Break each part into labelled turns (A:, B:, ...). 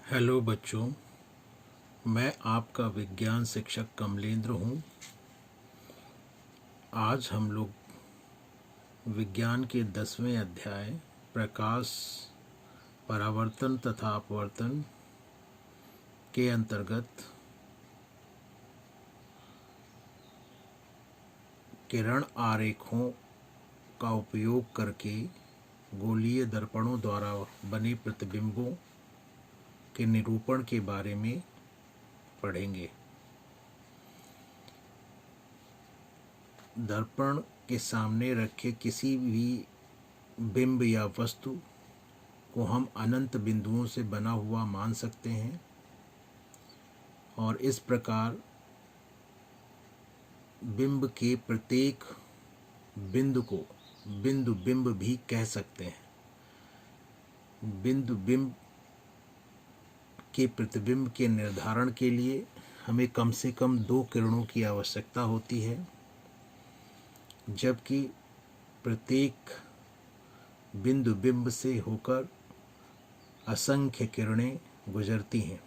A: Hello बच्चों, मैं आपका विज्ञान शिक्षक कमलेंद्र हूँ। आज हम लोग विज्ञान के 10वें अध्याय प्रकाश, परावर्तन तथा अपवर्तन के अंतर्गत किरण आरेखों का उपयोग करके गोलीय दर्पणों द्वारा बने प्रतिबिंबों के निरूपण के बारे में पढ़ेंगे। दर्पण के सामने रखे किसी भी बिंब या वस्तु को हम अनंत बिंदुओं से बना हुआ मान सकते हैं और इस प्रकार बिंब के प्रत्येक बिंदु को बिंदु बिंब भी कह सकते हैं। बिंदु बिंब के प्रतिबिंब के निर्धारण के लिए हमें कम से कम 2 किरणों की आवश्यकता होती है, जबकि प्रत्येक बिंदु बिंब से होकर असंख्य किरणें गुजरती हैं।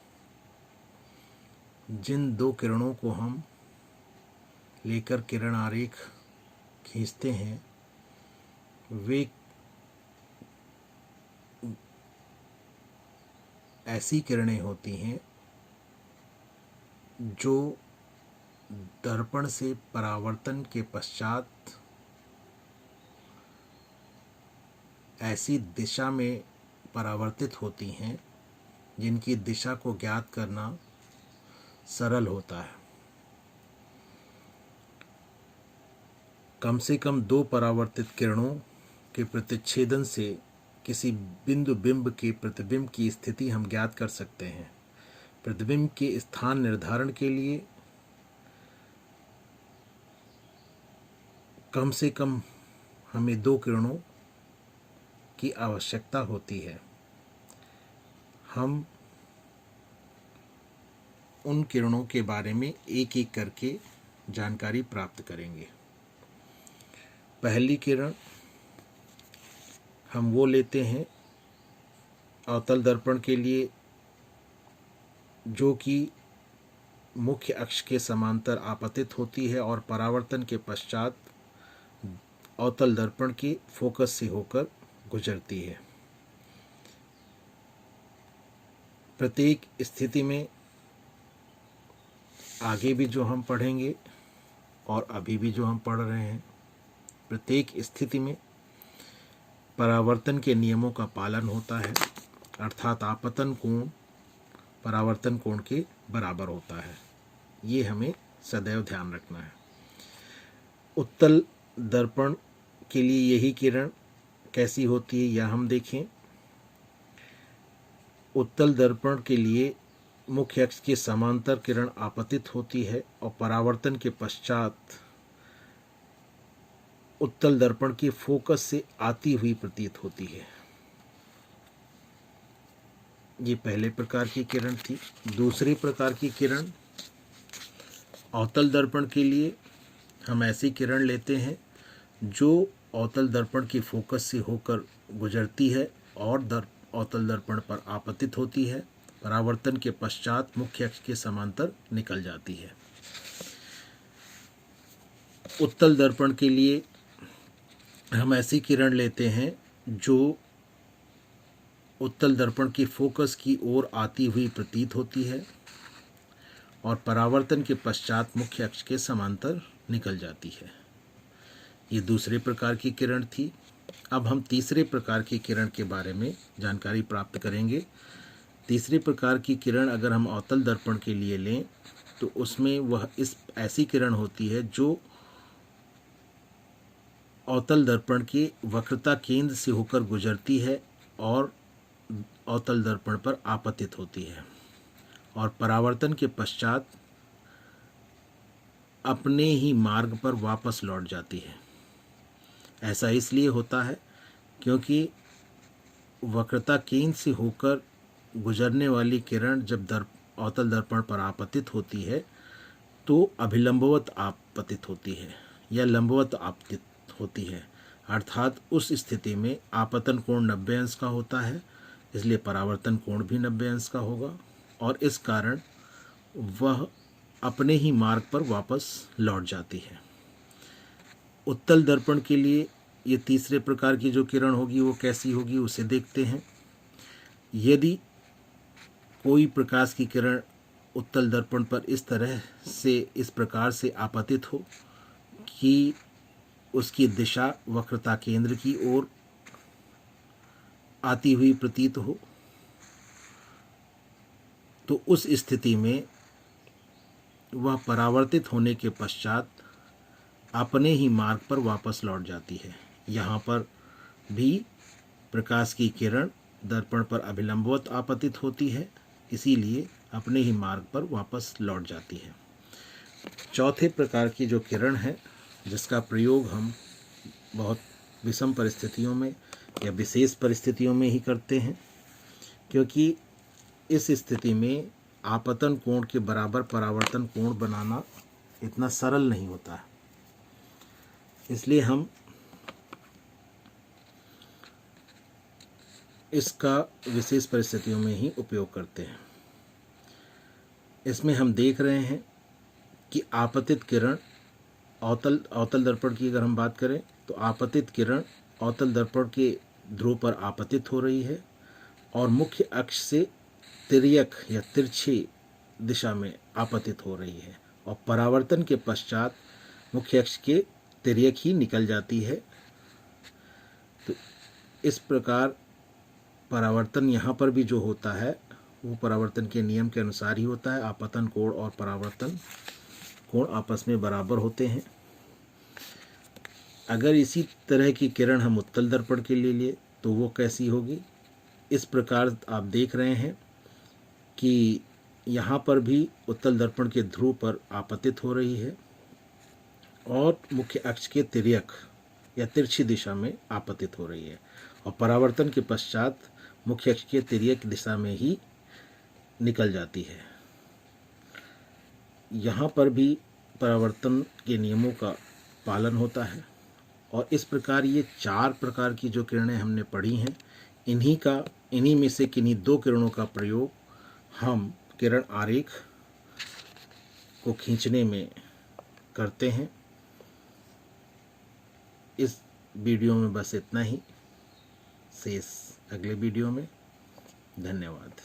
A: जिन 2 किरणों को हम लेकर किरण आरेख खींचते हैं वे ऐसी किरणें होती हैं जो दर्पण से परावर्तन के पश्चात ऐसी दिशा में परावर्तित होती हैं जिनकी दिशा को ज्ञात करना सरल होता है। कम से कम 2 परावर्तित किरणों के प्रतिच्छेदन से किसी बिंदु बिंब के प्रतिबिंब की स्थिति हम ज्ञात कर सकते हैं। प्रतिबिंब के स्थान निर्धारण के लिए कम से कम हमें 2 किरणों की आवश्यकता होती है। हम उन किरणों के बारे में एक एक करके जानकारी प्राप्त करेंगे। पहली किरण हम वो लेते हैं अवतल दर्पण के लिए जो कि मुख्य अक्ष के समांतर आपतित होती है और परावर्तन के पश्चात अवतल दर्पण के फोकस से होकर गुजरती है। प्रत्येक स्थिति में आगे भी जो हम पढ़ेंगे और अभी भी जो हम पढ़ रहे हैं, प्रत्येक स्थिति में परावर्तन के नियमों का पालन होता है, अर्थात आपतन कोण परावर्तन कोण के बराबर होता है। ये हमें सदैव ध्यान रखना है। उत्तल दर्पण के लिए यही किरण कैसी होती है यह हम देखें। उत्तल दर्पण के लिए मुख्य अक्ष के समांतर किरण आपतित होती है और परावर्तन के पश्चात उत्तल दर्पण के फोकस से आती हुई प्रतीत होती है। ये पहले प्रकार की किरण थी। दूसरे प्रकार की किरण अवतल दर्पण के लिए हम ऐसी किरण लेते हैं जो अवतल दर्पण के फोकस से होकर गुजरती है और अवतल दर्पण पर आपतित होती है, परावर्तन के पश्चात मुख्य अक्ष के समांतर निकल जाती है। उत्तल दर्पण के लिए हम ऐसी किरण लेते हैं जो उत्तल दर्पण के फोकस की ओर आती हुई प्रतीत होती है और परावर्तन के पश्चात मुख्य अक्ष के समांतर निकल जाती है। ये दूसरे प्रकार की किरण थी। अब हम तीसरे प्रकार की किरण के बारे में जानकारी प्राप्त करेंगे। तीसरे प्रकार की किरण अगर हम अवतल दर्पण के लिए लें तो उसमें वह ऐसी किरण होती है जो अवतल दर्पण के वक्रता केंद्र से होकर गुजरती है और अवतल दर्पण पर आपतित होती है और परावर्तन के पश्चात अपने ही मार्ग पर वापस लौट जाती है। ऐसा इसलिए होता है क्योंकि वक्रता केंद्र से होकर गुजरने वाली किरण जब अवतल दर्पण पर आपतित होती है तो अभिलंबवत आपतित होती है या लंबवत आपतित होती है, अर्थात उस स्थिति में आपतन कोण 90 अंश का होता है इसलिए परावर्तन कोण भी 90 अंश का होगा और इस कारण वह अपने ही मार्ग पर वापस लौट जाती है। उत्तल दर्पण के लिए ये तीसरे प्रकार की जो किरण होगी वो कैसी होगी उसे देखते हैं। यदि कोई प्रकाश की किरण उत्तल दर्पण पर इस तरह से इस प्रकार से आपतित हो कि उसकी दिशा वक्रता केंद्र की ओर आती हुई प्रतीत हो, तो उस स्थिति में वह परावर्तित होने के पश्चात अपने ही मार्ग पर वापस लौट जाती है। यहाँ पर भी प्रकाश की किरण दर्पण पर अभिलंबवत आपतित होती है, इसीलिए अपने ही मार्ग पर वापस लौट जाती है। चौथे प्रकार की जो किरण है जिसका प्रयोग हम बहुत विषम परिस्थितियों में या विशेष परिस्थितियों में ही करते हैं, क्योंकि इस स्थिति में आपतन कोण के बराबर परावर्तन कोण बनाना इतना सरल नहीं होता है, इसलिए हम इसका विशेष परिस्थितियों में ही उपयोग करते हैं। इसमें हम देख रहे हैं कि आपतित किरण अवतल दर्पण की अगर हम बात करें तो आपतित किरण अवतल दर्पण के ध्रुव पर आपतित हो रही है और मुख्य अक्ष से तिर्यक या तिरछी दिशा में आपतित हो रही है और परावर्तन के पश्चात मुख्य अक्ष के तिर्यक ही निकल जाती है। तो इस प्रकार परावर्तन यहाँ पर भी जो होता है वो परावर्तन के नियम के अनुसार ही होता है। आपतन कोण और परावर्तन कोण आपस में बराबर होते हैं। अगर इसी तरह की किरण हम उत्तल दर्पण के लिए लिए तो वो कैसी होगी, इस प्रकार आप देख रहे हैं कि यहाँ पर भी उत्तल दर्पण के ध्रुव पर आपतित हो रही है और मुख्य अक्ष के तिर्यक या तिरछी दिशा में आपतित हो रही है और परावर्तन के पश्चात मुख्य अक्ष के तिर्यक दिशा में ही निकल जाती है। यहाँ पर भी परावर्तन के नियमों का पालन होता है और इस प्रकार ये 4 प्रकार की जो किरणें हमने पढ़ी हैं, इन्हीं में से किन्हीं 2 किरणों का प्रयोग हम किरण आरेख को खींचने में करते हैं। इस वीडियो में बस इतना ही, शेष अगले वीडियो में। धन्यवाद।